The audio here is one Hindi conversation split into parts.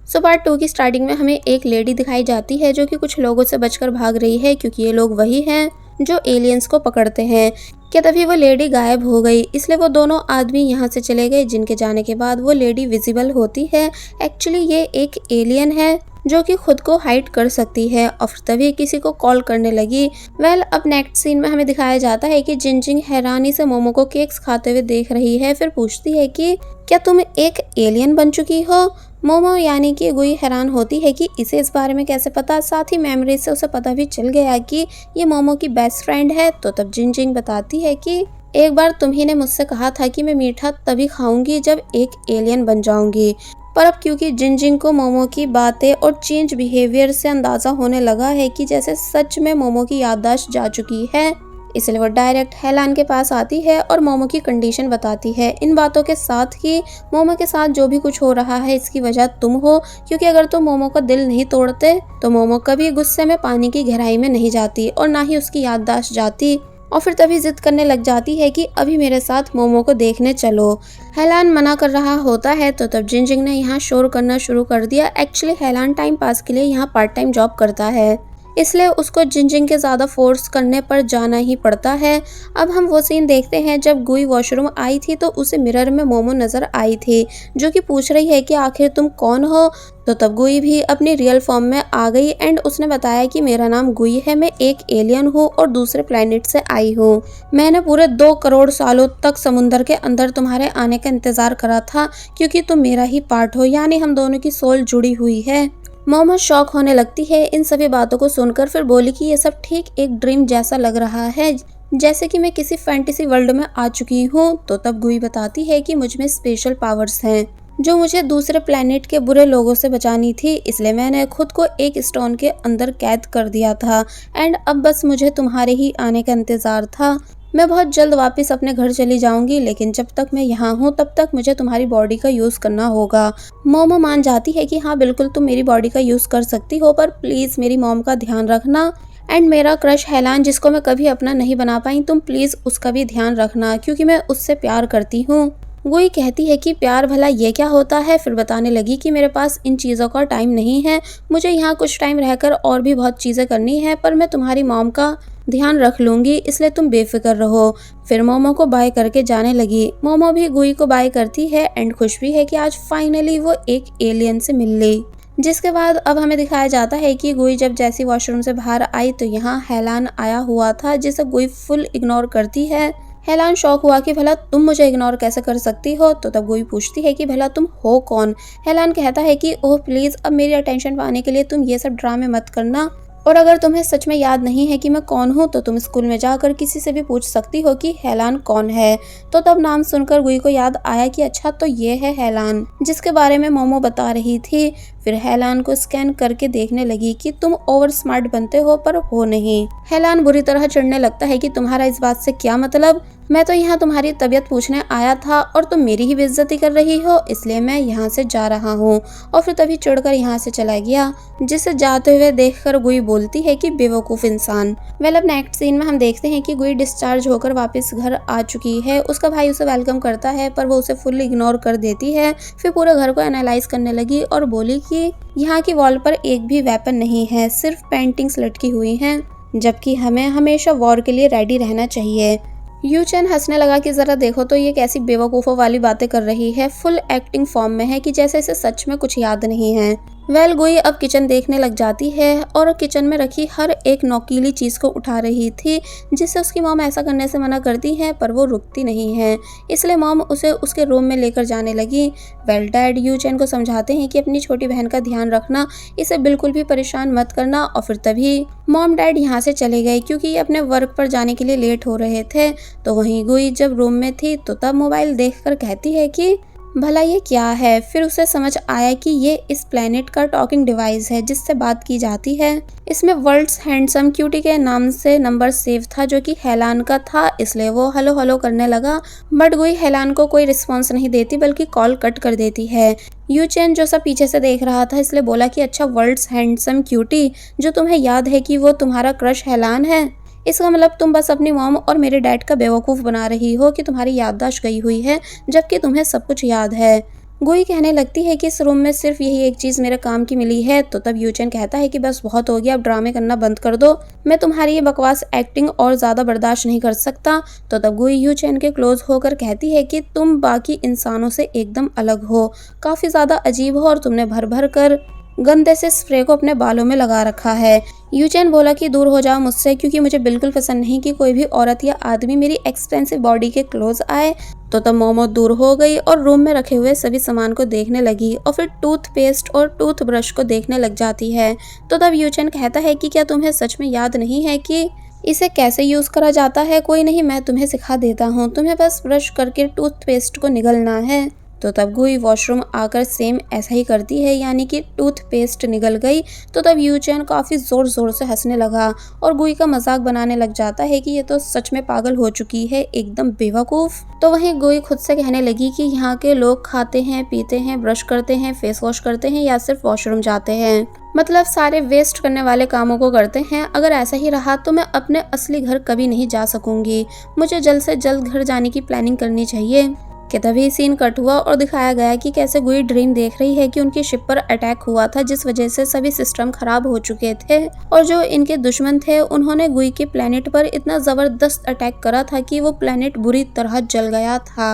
सो पार्ट 2 की स्टार्टिंग में हमें एक लेडी दिखाई जाती है जो कि कुछ लोगों से बचकर भाग रही है, क्योंकि ये लोग वही हैं जो एलियंस को पकड़ते हैं। क्या तभी वो लेडी गायब हो गई, इसलिए वो दोनों आदमी यहाँ से चले गए, जिनके जाने के बाद वो लेडी विजिबल होती है। एक्चुअली ये एक एलियन है जो कि खुद को हाइड कर सकती है और फिर तभी किसी को कॉल करने लगी। अब नेक्स्ट सीन में हमें दिखाया जाता है कि जिनजिंग हैरानी से मोमो को केक्स खाते हुए देख रही है। फिर पूछती है कि क्या तुम एक एलियन बन चुकी हो। मोमो यानी कि गुई हैरान होती है कि इसे इस बारे में कैसे पता। साथ ही मेमोरी से उसे पता भी चल गया कि ये मोमो की बेस्ट फ्रेंड है। तो तब जिनजिंग बताती है कि एक बार तुम्ही ने मुझसे कहा था कि मैं मीठा तभी खाऊंगी जब एक एलियन बन जाऊंगी। पर अब क्योंकि जिनजिंग को मोमो की बातें और चेंज बिहेवियर से अंदाजा होने लगा है कि जैसे सच में मोमो की याददाश्त जा चुकी है, इसलिए वो डायरेक्ट हैलान के पास आती है और मोमो की कंडीशन बताती है। इन बातों के साथ ही मोमो के साथ जो भी कुछ हो रहा है इसकी वजह तुम हो, क्योंकि अगर तुम मोमो का दिल नहीं तोड़ते तो मोमो कभी गुस्से में पानी की गहराई में नहीं जाती और ना ही उसकी याददाश्त जाती। और फिर तभी जिद करने लग जाती है कि अभी मेरे साथ मोमो को देखने चलो। हैलान मना कर रहा होता है तो तब जिनजिंग ने यहाँ शोर करना शुरू कर दिया। एक्चुअली हैलान टाइम पास के लिए यहाँ पार्ट टाइम जॉब करता है, इसलिए उसको जिनजिंग के ज़्यादा फोर्स करने पर जाना ही पड़ता है। अब हम वो सीन देखते हैं जब गुई वॉशरूम आई थी तो उसे मिरर में मोमो नज़र आई थी, जो कि पूछ रही है कि आखिर तुम कौन हो। तो तब गुई भी अपनी रियल फॉर्म में आ गई एंड उसने बताया कि मेरा नाम गुई है, मैं एक एलियन हूँ और दूसरे प्लेनेट से आई हूँ। मैंने पूरे 2 करोड़ सालों तक समुंदर के अंदर तुम्हारे आने का इंतज़ार करा था, क्योंकि तुम मेरा ही पार्ट हो, यानी हम दोनों की सोल जुड़ी हुई है। मोमो शॉक होने लगती है इन सभी बातों को सुनकर। फिर बोली कि ये सब ठीक एक ड्रीम जैसा लग रहा है, जैसे कि मैं किसी फैंटेसी वर्ल्ड में आ चुकी हूँ। तो तब गुई बताती है कि मुझ में स्पेशल पावर्स हैं जो मुझे दूसरे प्लेनेट के बुरे लोगों से बचानी थी, इसलिए मैंने खुद को एक स्टोन के अंदर कैद कर दिया था एंड अब बस मुझे तुम्हारे ही आने का इंतजार था। मैं बहुत जल्द वापस अपने घर चली जाऊंगी, लेकिन जब तक मैं यहाँ हूँ तब तक मुझे तुम्हारी बॉडी का यूज़ करना होगा। मोमो मान जाती है कि हाँ बिल्कुल तुम मेरी बॉडी का यूज़ कर सकती हो, पर प्लीज़ मेरी मॉम का ध्यान रखना एंड मेरा क्रश हैलान जिसको मैं कभी अपना नहीं बना पाई, तुम प्लीज़ उसका भी ध्यान रखना, क्योंकि मैं उससे प्यार करती हूँ। गुई कहती है कि प्यार भला ये क्या होता है। फिर बताने लगी कि मेरे पास इन चीज़ों का टाइम नहीं है, मुझे यहाँ कुछ टाइम रहकर और भी बहुत चीज़ें करनी है, पर मैं तुम्हारी मॉम का ध्यान रख लूंगी, इसलिए तुम बेफिक्र रहो। फिर मोमो को बाय करके जाने लगी। मोमो भी गुई को बाय करती है एंड खुश भी है कि आज फाइनली वो एक एलियन से मिल गई। जिसके बाद अब हमें दिखाया जाता है कि गुई जब जैसी वॉशरूम से बाहर आई तो यहाँ हैलान आया हुआ था, जिसे गुई फुल इग्नोर करती है। हैलान शॉक हुआ कि भला तुम मुझे इग्नोर कैसे कर सकती हो। तो तब गुई पूछती है कि भला तुम हो कौन। हैलान कहता है कि ओह प्लीज़ अब मेरी अटेंशन पाने के लिए तुम ये सब ड्रामे मत करना, और अगर तुम्हें सच में याद नहीं है कि मैं कौन हूँ तो तुम स्कूल में जाकर किसी से भी पूछ सकती हो कि हैलान कौन है। तो तब नाम सुनकर गुई को याद आया कि अच्छा तो ये है हैलान, जिसके बारे में मोमो बता रही थी। फिर हैलान को स्कैन करके देखने लगी कि तुम ओवर स्मार्ट बनते हो पर हो नहीं। हैलान बुरी तरह चिढ़ने लगता है कि तुम्हारा इस बात से क्या मतलब, मैं तो यहाँ तुम्हारी तबीयत पूछने आया था और तुम मेरी ही बेइज्जती कर रही हो, इसलिए मैं यहाँ से जा रहा हूँ। और फिर तभी चिढ़कर यहाँ से चला गया, जिसे जाते हुए देखकर गुई बोलती है कि बेवकूफ़ इंसान। अब नेक्स्ट सीन में हम देखते हैं कि गुई डिस्चार्ज होकर वापस घर आ चुकी है। उसका भाई उसे वेलकम करता है पर वो उसे फुल इग्नोर कर देती है। फिर पूरे घर को एनालाइज करने लगी और बोली कि यहाँ की वॉल पर एक भी वेपन नहीं है, सिर्फ पेंटिंग्स लटकी हुई हैं, जबकि हमें हमेशा वॉर के लिए रेडी रहना चाहिए। यूचेन हंसने लगा कि जरा देखो तो ये कैसी बेवकूफ़ों वाली बातें कर रही है, फुल एक्टिंग फॉर्म में है कि जैसे इसे सच में कुछ याद नहीं है। गुई अब किचन देखने लग जाती है और किचन में रखी हर एक नोकीली चीज़ को उठा रही थी, जिससे उसकी मॉम ऐसा करने से मना करती है पर वो रुकती नहीं है, इसलिए मॉम उसे उसके रूम में लेकर जाने लगी। डैड यूचेन को समझाते हैं कि अपनी छोटी बहन का ध्यान रखना, इसे बिल्कुल भी परेशान मत करना। और फिर तभी मॉम डैड यहाँ से चले गए क्योंकि ये अपने वर्क पर जाने के लिए लेट हो रहे थे। तो वहीं गुई जब रूम में थी तो तब मोबाइल देखकर कहती है कि भला ये क्या है। फिर उसे समझ आया कि ये इस प्लेनेट का टॉकिंग डिवाइस है जिससे बात की जाती है। इसमें वर्ल्ड्स हैंडसम क्यूटी के नाम से नंबर सेव था जो कि हैलान का था, इसलिए वो हेलो हेलो करने लगा। बट गुई हैलान को कोई रिस्पॉन्स नहीं देती बल्कि कॉल कट कर देती है। यूचेन जो सब पीछे से देख रहा था इसलिए बोला कि अच्छा वर्ल्ड्स हैंडसम क्यूटी, जो तुम्हें याद है कि वो तुम्हारा क्रश हैलान है, इसका मतलब तुम बस अपनी मॉम और मेरे डैड का बेवकूफ़ बना रही हो कि तुम्हारी याददाश्त गई हुई है, जबकि तुम्हें सब कुछ याद है। गुई कहने लगती है कि इस रूम में सिर्फ यही एक चीज मेरे काम की मिली है। तो तब यूचेन कहता है कि बस बहुत हो गया, अब ड्रामे करना बंद कर दो, मैं तुम्हारी ये बकवास एक्टिंग और ज्यादा बर्दाश्त नहीं कर सकता। तो तब गुई यूचेन के क्लोज होकर कहती है कि तुम बाकी इंसानों से एकदम अलग हो, काफी ज्यादा अजीब हो और तुमने भर भर कर गंदे से स्प्रे को अपने बालों में लगा रखा है। यूचेन बोला कि दूर हो जाओ मुझसे, क्योंकि मुझे बिल्कुल पसंद नहीं कि कोई भी औरत या आदमी मेरी एक्सपेंसिव बॉडी के क्लोज आए। तो तब मोमो दूर हो गई और रूम में रखे हुए सभी सामान को देखने लगी और फिर टूथपेस्ट और टूथब्रश को देखने लग जाती है। तो तब यूचेन कहता है कि क्या तुम्हें सच में याद नहीं है कि इसे कैसे यूज करा जाता है? कोई नहीं, मैं तुम्हें सिखा देता हूँ, तुम्हें बस ब्रश करके टूथपेस्ट को निगलना है। तो तब गुई वॉशरूम आकर सेम ऐसा ही करती है, यानी कि टूथपेस्ट निगल गई। तो तब यूचेन काफी जोर जोर से हंसने लगा और गुई का मजाक बनाने लग जाता है कि ये तो सच में पागल हो चुकी है, एकदम बेवकूफ। तो वहीं गुई खुद से कहने लगी कि यहाँ के लोग खाते हैं, पीते हैं, ब्रश करते हैं, फेस वॉश करते हैं या सिर्फ वॉशरूम जाते हैं, मतलब सारे वेस्ट करने वाले कामों को करते हैं। अगर ऐसा ही रहा तो मैं अपने असली घर कभी नहीं जा सकूंगी, मुझे जल्द से जल्द घर जाने की प्लानिंग करनी चाहिए। कि तभी सीन कट हुआ और दिखाया गया कि कैसे गुई ड्रीम देख रही है कि उनकी शिप पर अटैक हुआ था, जिस वजह से सभी सिस्टम खराब हो चुके थे और जो इनके दुश्मन थे उन्होंने गुई के प्लेनेट पर इतना जबरदस्त अटैक करा था कि वो प्लेनेट बुरी तरह जल गया था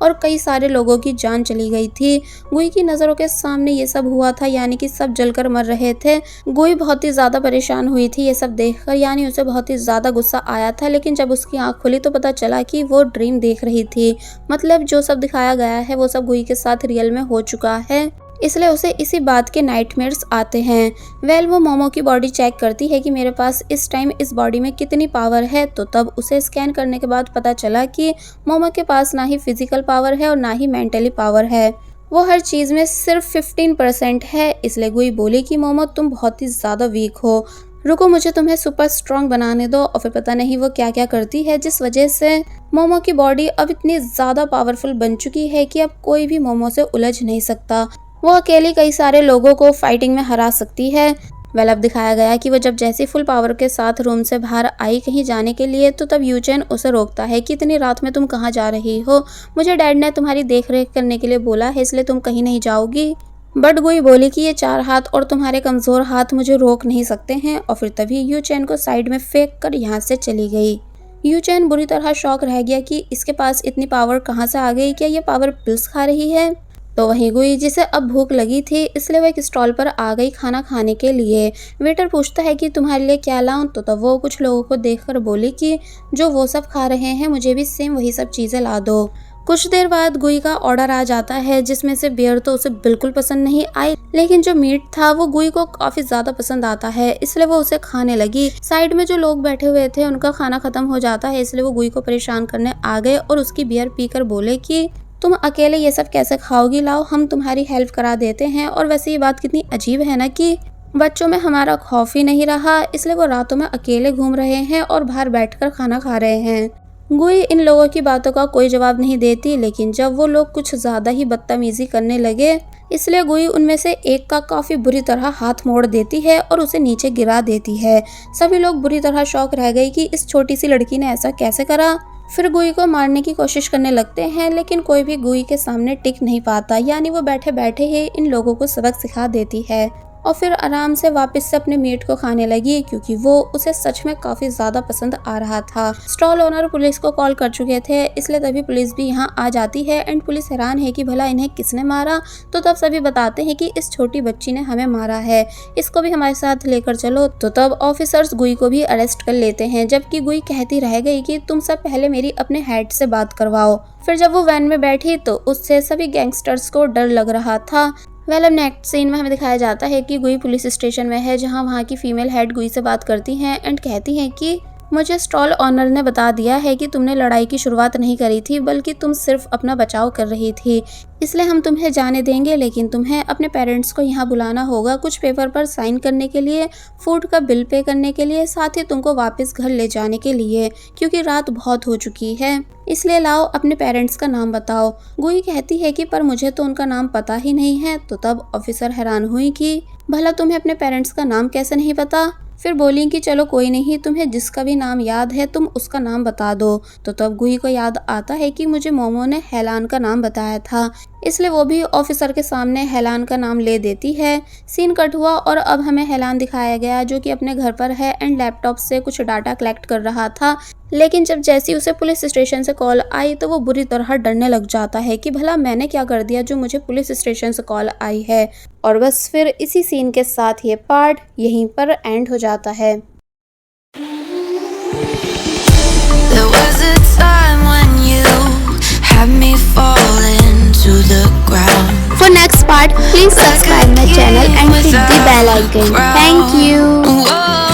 और कई सारे लोगों की जान चली गई थी। गुई की नज़रों के सामने ये सब हुआ था, यानी कि सब जलकर मर रहे थे। गुई बहुत ही ज़्यादा परेशान हुई थी ये सब देखकर, यानी उसे बहुत ही ज़्यादा गुस्सा आया था। लेकिन जब उसकी आंख खुली तो पता चला कि वो ड्रीम देख रही थी, मतलब जो सब दिखाया गया है वो सब गुई के साथ रियल में हो चुका है, इसलिए उसे इसी बात के नाइटमेयर्स आते हैं। वो मोमो की बॉडी चेक करती है कि मेरे पास इस टाइम इस बॉडी में कितनी पावर है। तो तब उसे स्कैन करने के बाद पता चला कि मोमो के पास ना ही फिजिकल पावर है और ना ही मेंटली पावर है, वो हर चीज़ में सिर्फ 15% है। इसलिए गुई बोली कि मोमो तुम बहुत ही ज़्यादा वीक हो, रुको मुझे तुम्हें सुपर स्ट्रॉन्ग बनाने दो। और फिर पता नहीं वो क्या क्या करती है, जिस वजह से मोमो की बॉडी अब इतनी ज़्यादा पावरफुल बन चुकी है कि अब कोई भी मोमो से उलझ नहीं सकता, वो अकेली कई सारे लोगों को फाइटिंग में हरा सकती है। अब दिखाया गया कि वो जब जैसी फुल पावर के साथ रूम से बाहर आई कहीं जाने के लिए, तो तब यूचेन उसे रोकता है कि इतनी रात में तुम कहाँ जा रही हो, मुझे डैड ने तुम्हारी देख रेख करने के लिए बोला है, इसलिए तुम कहीं नहीं जाओगी। बट गुई बोली कि ये 4 हाथ और तुम्हारे कमजोर हाथ मुझे रोक नहीं सकते हैं। और फिर तभी यूचेन को साइड में फेंक कर यहाँ से चली गई। यूचेन बुरी तरह शॉक रह गया कि इसके पास इतनी पावर कहाँ से आ गई, क्या ये पावर पिल्स खा रही है। तो वहीं गुई, जिसे अब भूख लगी थी, इसलिए वो एक स्टॉल पर आ गई खाना खाने के लिए। वेटर पूछता है कि तुम्हारे लिए क्या लाऊं। तो तब वो कुछ लोगों को देखकर बोली कि जो वो सब खा रहे हैं मुझे भी सेम वही सब चीज़ें ला दो। कुछ देर बाद गुई का ऑर्डर आ जाता है, जिसमें से बियर तो उसे बिल्कुल पसंद नहीं आई, लेकिन जो मीट था वो गुई को काफी ज्यादा पसंद आता है, इसलिए वो उसे खाने लगी। साइड में जो लोग बैठे हुए थे उनका खाना खत्म हो जाता है, इसलिए वो गुई को परेशान करने आ गए और उसकी बियर पीकर बोले कि तुम अकेले ये सब कैसे खाओगी, लाओ हम तुम्हारी हेल्प करा देते हैं। और वैसे ये बात कितनी अजीब है ना कि बच्चों में हमारा खौफ ही नहीं रहा, इसलिए वो रातों में अकेले घूम रहे हैं और बाहर बैठकर खाना खा रहे हैं। गुई इन लोगों की बातों का कोई जवाब नहीं देती, लेकिन जब वो लोग कुछ ज्यादा ही बदतमीजी करने लगे, इसलिए गुई उनमें से एक का काफी बुरी तरह हाथ मोड़ देती है और उसे नीचे गिरा देती है। सभी लोग बुरी तरह शॉक रह गए कि इस छोटी सी लड़की ने ऐसा कैसे करा। फिर गुई को मारने की कोशिश करने लगते हैं, लेकिन कोई भी गुई के सामने टिक नहीं पाता, यानी वो बैठे बैठे ही इन लोगों को सबक सिखा देती है और फिर आराम से वापस से अपने मीट को खाने लगी, क्योंकि वो उसे सच में काफी ज्यादा पसंद आ रहा था। स्टॉल ओनर पुलिस को कॉल कर चुके थे, इसलिए तभी पुलिस भी यहाँ आ जाती है एंड पुलिस हैरान है कि भला इन्हें किसने मारा। तो तब सभी बताते हैं कि इस छोटी बच्ची ने हमें मारा है, इसको भी हमारे साथ लेकर चलो। तो तब ऑफिसर्स गुई को भी अरेस्ट कर लेते हैं, जबकि गुई कहती रह गई कि तुम सब पहले मेरी अपने हेड से बात करवाओ। फिर जब वो वैन में बैठी तो उससे सभी गैंगस्टर्स को डर लग रहा था। अब नेक्स्ट सीन में हमें दिखाया जाता है कि गुई पुलिस स्टेशन में है, जहां वहां की फीमेल हेड गुई से बात करती हैं एंड कहती हैं कि मुझे स्टॉल ऑनर ने बता दिया है कि तुमने लड़ाई की शुरुआत नहीं करी थी, बल्कि तुम सिर्फ अपना बचाव कर रही थी, इसलिए हम तुम्हें जाने देंगे, लेकिन तुम्हें अपने पेरेंट्स को यहाँ बुलाना होगा कुछ पेपर पर साइन करने के लिए, फूड का बिल पे करने के लिए, साथ ही तुमको वापस घर ले जाने के लिए, क्योंकि रात बहुत हो चुकी है, इसलिए लाओ अपने पेरेंट्स का नाम बताओ। गुई कहती है कि पर मुझे तो उनका नाम पता ही नहीं है। तो तब ऑफिसर हैरान हुई कि भला तुम्हें अपने पेरेंट्स का नाम कैसे नहीं पता। फिर बोली कि चलो कोई नहीं, तुम्हें जिसका भी नाम याद है तुम उसका नाम बता दो। तो तब गुई को याद आता है कि मुझे मोमो ने हेलान का नाम बताया था, इसलिए वो भी ऑफिसर के सामने हेलान का नाम ले देती है। सीन कट हुआ और अब हमें हेलान दिखाया गया जो कि अपने घर पर है एंड लैपटॉप से कुछ डाटा कलेक्ट कर रहा था। लेकिन जब जैसी उसे पुलिस स्टेशन से कॉल आई तो वो बुरी तरह डरने लग जाता है कि भला मैंने क्या कर दिया जो मुझे पुलिस स्टेशन से कॉल आई है। और बस फिर इसी सीन के साथ ये पार्ट यहीं पर एंड हो जाता है। There was a time when you had me falling to the ground. For next part, please subscribe my channel and hit the bell icon. Thank you. Whoa.